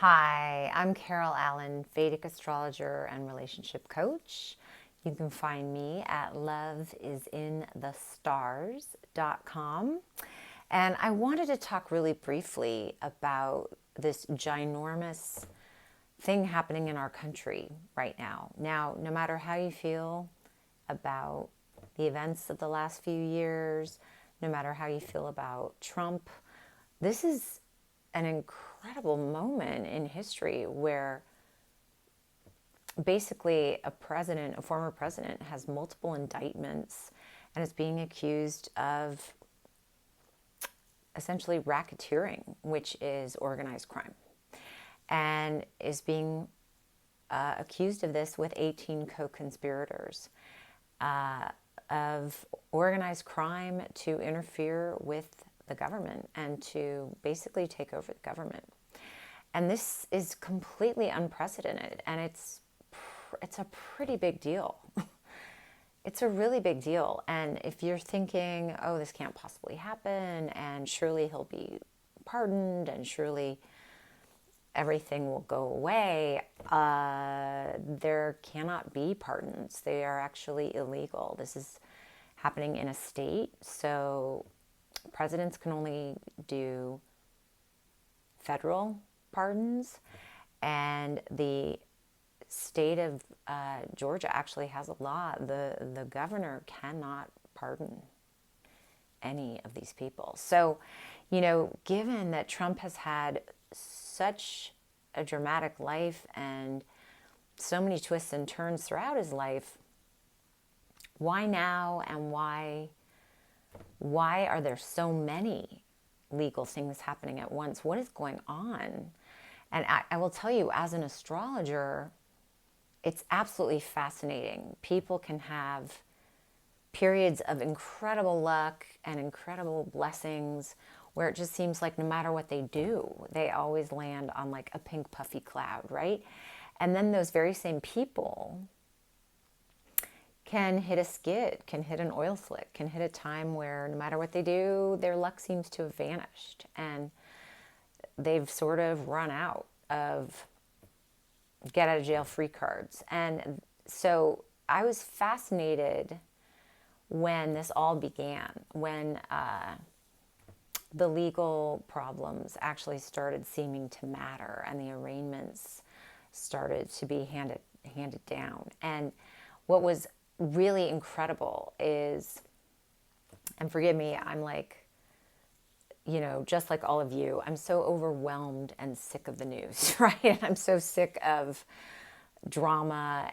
Hi, I'm Carol Allen, Vedic astrologer and relationship coach. You can find me at loveisinthestars.com. And I wanted to talk really briefly about this ginormous thing happening in our country right now. Now, no matter how you feel about the events of the last few years, no matter how you feel about Trump, this is an incredible moment in history where basically a former president, has multiple indictments and is being accused of essentially racketeering, which is organized crime, and is being accused of this with 18 co-conspirators of organized crime to interfere with the government and to basically take over the government. And this is completely unprecedented, and it's a pretty big deal. It's a really big deal. And if you're thinking, oh, this can't possibly happen, and surely he'll be pardoned, and surely everything will go away, there cannot be pardons. They are actually illegal. This is happening in a state, so presidents can only do federal pardons, and the state of Georgia actually has a law. The governor cannot pardon any of these people. So, given that Trump has had such a dramatic life and so many twists and turns throughout his life, why now, and why are there so many legal things happening at once? What is going on? And I will tell you, as an astrologer, it's absolutely fascinating. People can have periods of incredible luck and incredible blessings where it just seems like no matter what they do, they always land on like a pink puffy cloud, right? And then those very same people can hit a skid, can hit an oil slick, can hit a time where no matter what they do, their luck seems to have vanished, and they've sort of run out of get out of jail free cards. And so I was fascinated when this all began, when the legal problems actually started seeming to matter, and the arraignments started to be handed down. And what was really incredible is, and forgive me, I'm like, just like all of you, I'm so overwhelmed and sick of the news, right? I'm so sick of drama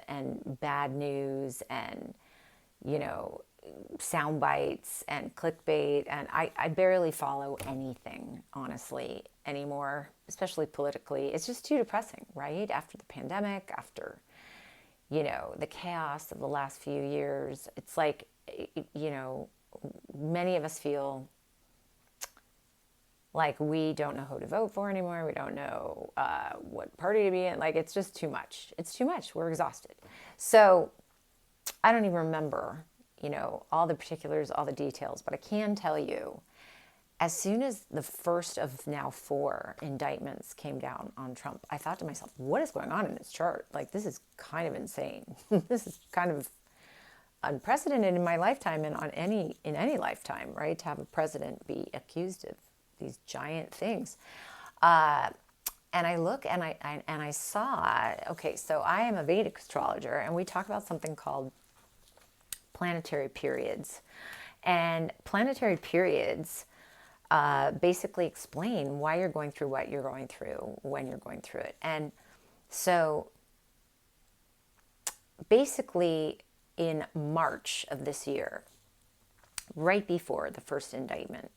and bad news and, sound bites and clickbait. And I barely follow anything, honestly, anymore, especially politically. It's just too depressing, right? After the pandemic, after the chaos of the last few years, it's like, many of us feel like we don't know who to vote for anymore. We don't know what party to be in. Like, it's just too much. It's too much. We're exhausted. So I don't even remember, all the particulars, all the details, but I can tell you, as soon as the first of now 4 indictments came down on Trump, I thought to myself, what is going on in this chart? Like, this is kind of insane. This is kind of unprecedented in my lifetime, and in any lifetime, right? To have a president be accused of these giant things. And I look and I saw, okay, so I am a Vedic astrologer, and we talk about something called planetary periods. And planetary periods basically explain why you're going through what you're going through when you're going through it. And so basically in March of this year, right before the first indictment,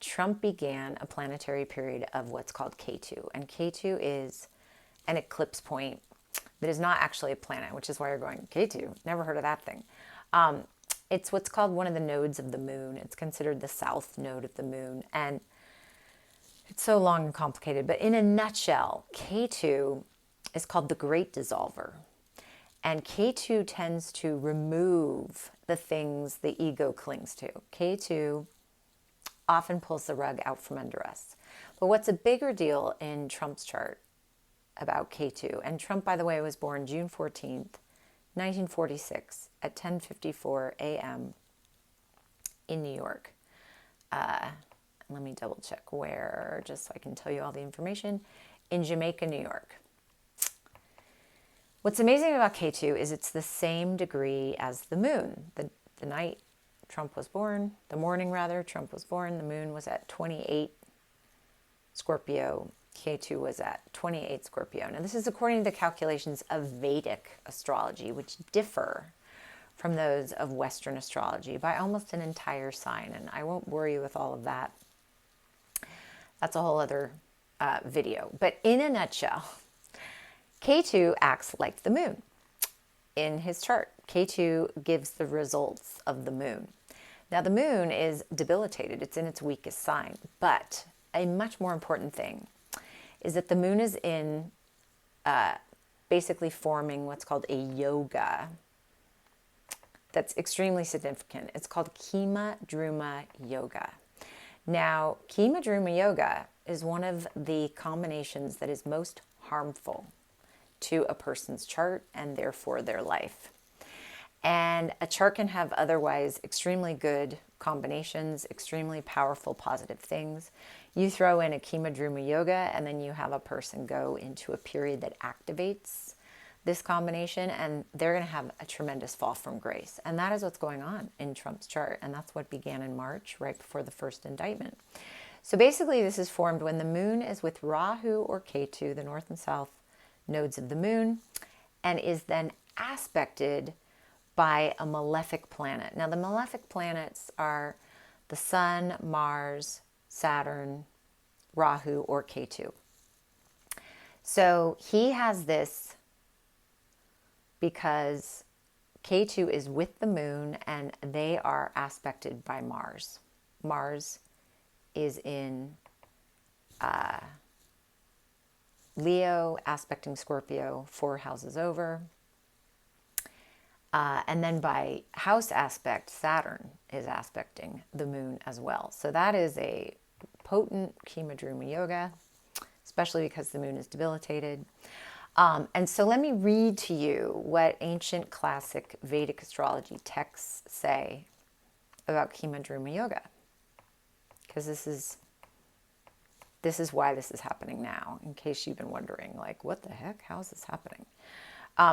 Trump began a planetary period of what's called Ketu. And Ketu is an eclipse point that is not actually a planet, which is why you're going, Ketu, never heard of that thing. It's what's called one of the nodes of the moon. It's considered the south node of the moon. And it's so long and complicated. But in a nutshell, Ketu is called the Great Dissolver. And Ketu tends to remove the things the ego clings to. Ketu often pulls the rug out from under us. But what's a bigger deal in Trump's chart about Ketu, and Trump, by the way, was born June 14th, 1946 at 10:54 a.m. in New York. Let me double check where, just so I can tell you all the information. In Jamaica, New York. What's amazing about Ketu is it's the same degree as the moon. The night Trump was born, the morning rather, Trump was born, the moon was at 28 Scorpio. Ketu was at 28 Scorpio. Now, this is according to calculations of Vedic astrology, which differ from those of Western astrology by almost an entire sign. And I won't bore you with all of that. That's a whole other video. But in a nutshell, Ketu acts like the moon in his chart. Ketu gives the results of the moon. Now, the moon is debilitated. It's in its weakest sign. But a much more important thing is that the moon is in basically forming what's called a yoga that's extremely significant. It's called Chemodruma yoga. Now, Chemodruma yoga is one of the combinations that is most harmful to a person's chart and therefore their life. And a chart can have otherwise extremely good combinations, extremely powerful positive things. You throw in a Chemodruma yoga and then you have a person go into a period that activates this combination, and they're going to have a tremendous fall from grace. And that is what's going on in Trump's chart. And that's what began in March, right before the first indictment. So basically, this is formed when the moon is with Rahu or Ketu, the north and south nodes of the moon, and is then aspected by a malefic planet. Now, the malefic planets are the Sun, Mars, Saturn, Rahu, or Ketu. So he has this because Ketu is with the moon and they are aspected by Mars. Mars is in Leo, aspecting Scorpio 4 houses over. And then by house aspect, Saturn is aspecting the moon as well. So that is a potent Chemodruma yoga, especially because the moon is debilitated. And so let me read to you what ancient classic Vedic astrology texts say about Chemodruma yoga. Because this is why this is happening now, in case you've been wondering, like, what the heck? How is this happening?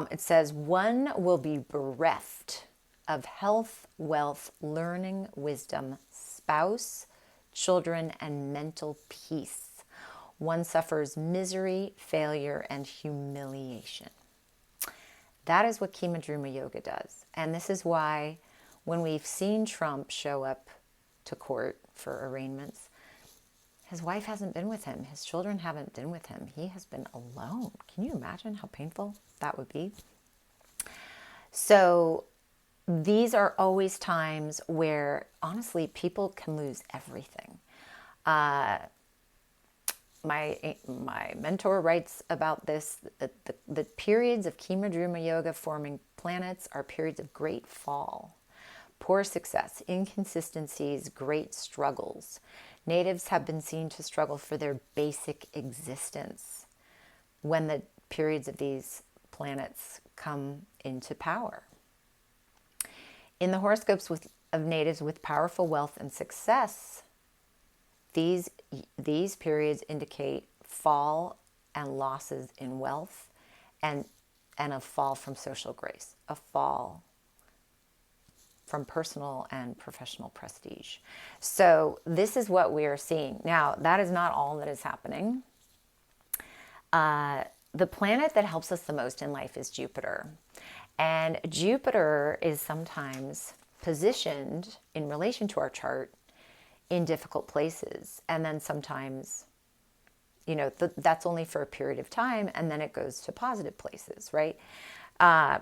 It says, one will be bereft of health, wealth, learning, wisdom, spouse, children, and mental peace. One suffers misery, failure, and humiliation. That is what Chemodruma yoga does. And this is why when we've seen Trump show up to court for arraignments, his wife hasn't been with him. His children haven't been with him. He has been alone. Can you imagine how painful that would be? So these are always times where, honestly, people can lose everything. My mentor writes about this. The periods of Chemodruma yoga forming planets are periods of great fall, poor success, inconsistencies, great struggles. Natives have been seen to struggle for their basic existence when the periods of these planets come into power. In the horoscopes of natives with powerful wealth and success, these periods indicate fall and losses in wealth and a fall from social grace, a fall from personal and professional prestige. So this is what we are seeing. Now, that is not all that is happening. The planet that helps us the most in life is Jupiter. And Jupiter is sometimes positioned in relation to our chart in difficult places. And then sometimes, that's only for a period of time, and then it goes to positive places, right?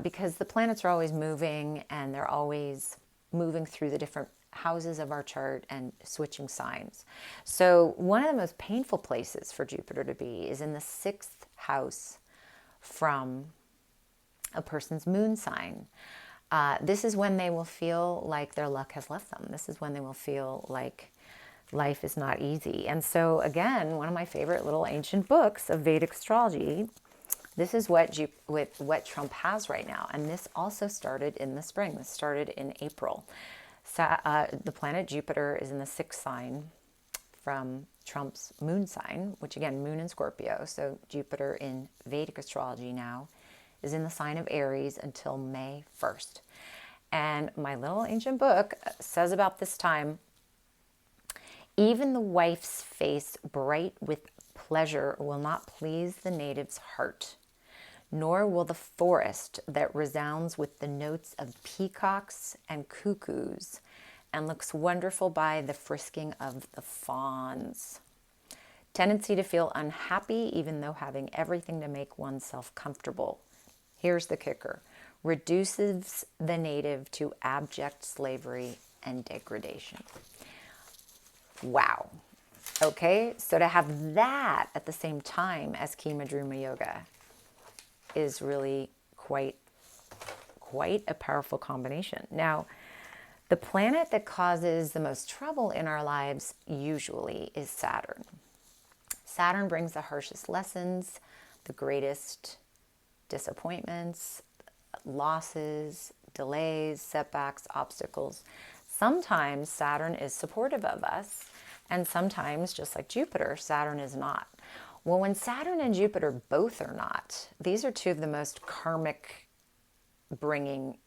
Because the planets are always moving, and they're always moving through the different houses of our chart and switching signs. So one of the most painful places for Jupiter to be is in the 6th house from a person's moon sign. This is when they will feel like their luck has left them. This is when they will feel like life is not easy. And so again, one of my favorite little ancient books of Vedic astrology, this is what Trump has right now. And this also started in the spring. This started in April. The planet Jupiter is in the 6th sign from Trump's moon sign, which again, moon in Scorpio. So Jupiter in Vedic astrology now is in the sign of Aries until May 1st. And my little ancient book says about this time, even the wife's face bright with pleasure will not please the native's heart, nor will the forest that resounds with the notes of peacocks and cuckoos and looks wonderful by the frisking of the fawns. Tendency to feel unhappy even though having everything to make oneself comfortable. Here's the kicker. Reduces the native to abject slavery and degradation. Wow. Okay, so to have that at the same time as Chemodruma yoga is really quite a powerful combination. Now, the planet that causes the most trouble in our lives usually is Saturn. Saturn brings the harshest lessons, the greatest disappointments, losses, delays, setbacks, obstacles. Sometimes Saturn is supportive of us, and sometimes, just like Jupiter, Saturn is not. Well, when Saturn and Jupiter both are not, these are two of the most karmic bringing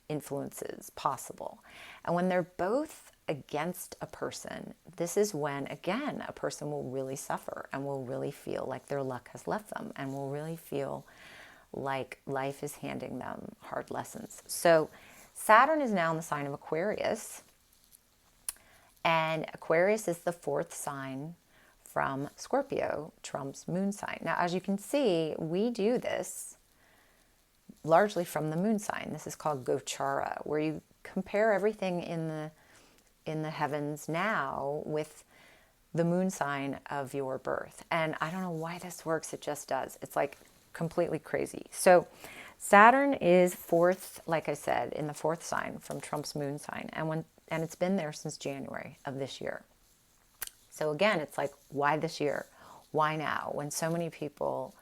influences possible. And when they're both against a person, this is when, again, a person will really suffer and will really feel like their luck has left them and will really feel like life is handing them hard lessons. So Saturn is now in the sign of Aquarius, and Aquarius is the 4th sign from Scorpio, Trump's moon sign. Now, as you can see, we do this largely from the moon sign. This is called Gochara, where you compare everything in the heavens now with the moon sign of your birth. And I don't know why this works, it just does. It's like completely crazy. So Saturn is 4th, like I said, in the 4th sign from Trump's moon sign, and it's been there since January of this year. So again, it's like, why this year? Why now? When so many people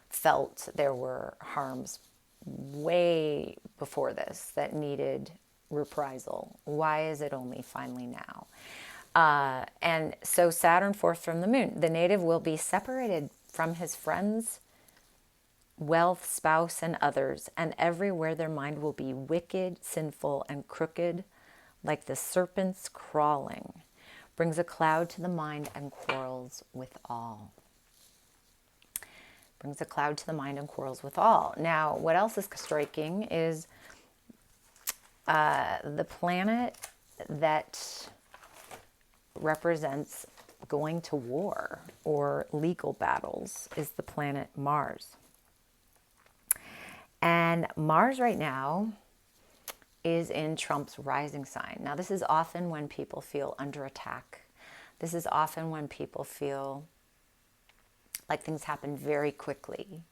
felt there were harms way before this that needed reprisal. Why is it only finally now? And so Saturn 4th from the moon. The native will be separated from his friends, wealth, spouse, and others, and everywhere their mind will be wicked, sinful, and crooked, like the serpents crawling, brings a cloud to the mind and quarrels with all. Brings a cloud to the mind and quarrels with all. Now, what else is striking is the planet that represents going to war or legal battles is the planet Mars. And Mars right now is in Trump's rising sign. Now, this is often when people feel under attack. This is often when people feel like things happen very quickly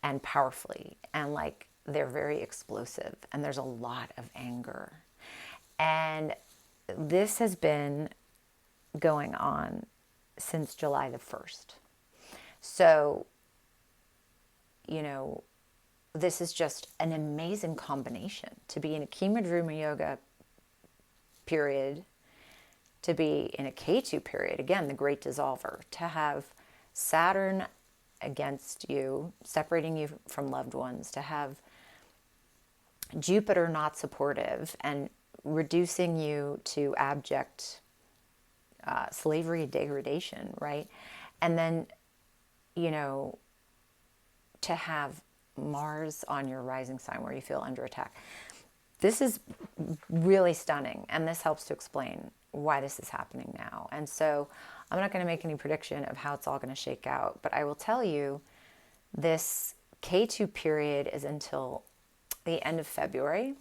and powerfully, and like they're very explosive, and there's a lot of anger. And this has been going on since July the 1st. So, you know, this is just an amazing combination to be in a Chemodruma yoga period, to be in a Ketu period, again, the great dissolver, to have Saturn against you, separating you from loved ones, to have Jupiter not supportive and reducing you to abject slavery and degradation, right? And then, you know, to have Mars on your rising sign where you feel under attack. This is really stunning, and this helps to explain why this is happening now. And so I'm not going to make any prediction of how it's all going to shake out, but I will tell you this K2 period is until the end of February.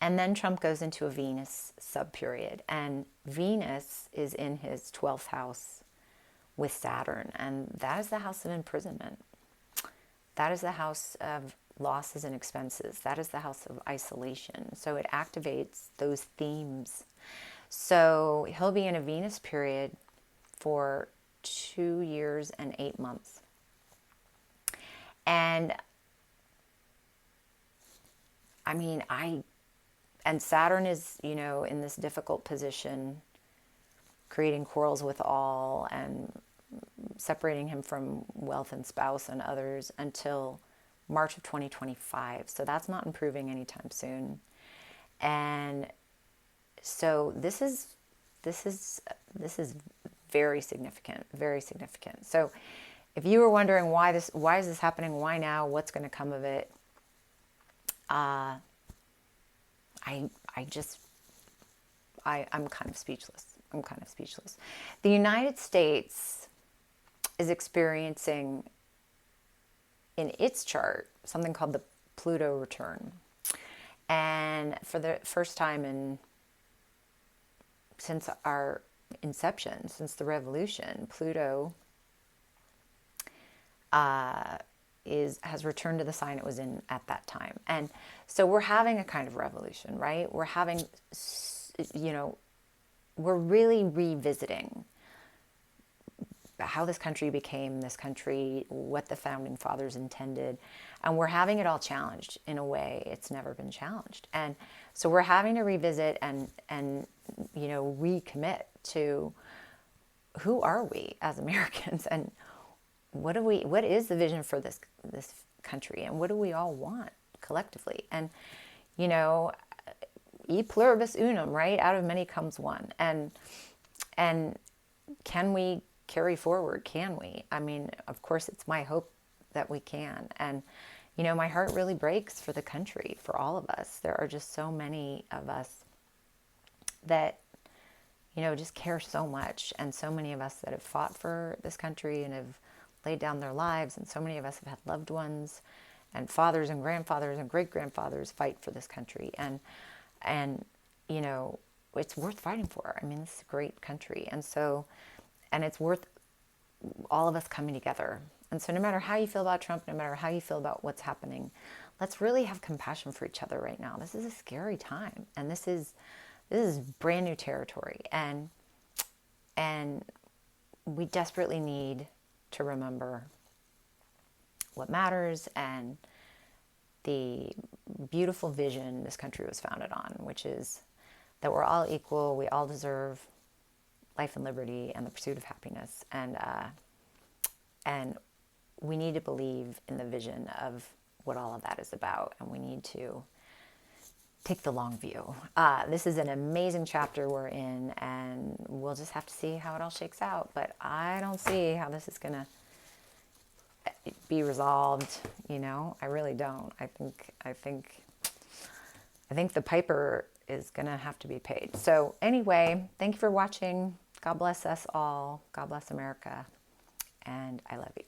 And then Trump goes into a Venus sub-period, and Venus is in his 12th house with Saturn, and that is the house of imprisonment. That is the house of losses and expenses. That is the house of isolation. So it activates those themes. So he'll be in a Venus period for 2 years and 8 months. And I mean, and Saturn is, in this difficult position, creating quarrels with all and separating him from wealth and spouse and others until March of 2025. So that's not improving anytime soon. And so this is very significant, very significant. So if you were wondering why is this happening, why now, what's going to come of it, I'm kind of speechless. The United States is experiencing in its chart something called the Pluto return. And for the first time since our inception, since the revolution, Pluto has returned to the sign it was in at that time. And so we're having a kind of revolution, right? We're having, we're really revisiting how this country became this country, what the founding fathers intended, and we're having it all challenged in a way it's never been challenged. And so we're having to revisit and recommit to who are we as Americans, and what is the vision for this country, and what do we all want collectively? And e pluribus unum, right? Out of many comes one. And can we carry forward? Can we? I mean, of course, it's my hope that we can. And my heart really breaks for the country, for all of us. There are just so many of us that just care so much, and so many of us that have fought for this country and have laid down their lives, and so many of us have had loved ones and fathers and grandfathers and great-grandfathers fight for this country. And it's worth fighting for. I mean, this is a great country. And it's worth all of us coming together. And so no matter how you feel about Trump, no matter how you feel about what's happening, let's really have compassion for each other right now. This is a scary time. And this is brand new territory. And we desperately need to remember what matters and the beautiful vision this country was founded on, which is that we're all equal, we all deserve life and liberty and the pursuit of happiness, and we need to believe in the vision of what all of that is about, and we need to take the long view. This is an amazing chapter we're in, and we'll just have to see how it all shakes out. But I don't see how this is going to be resolved. I really don't. I think the piper is going to have to be paid. So anyway, thank you for watching. God bless us all. God bless America. And I love you.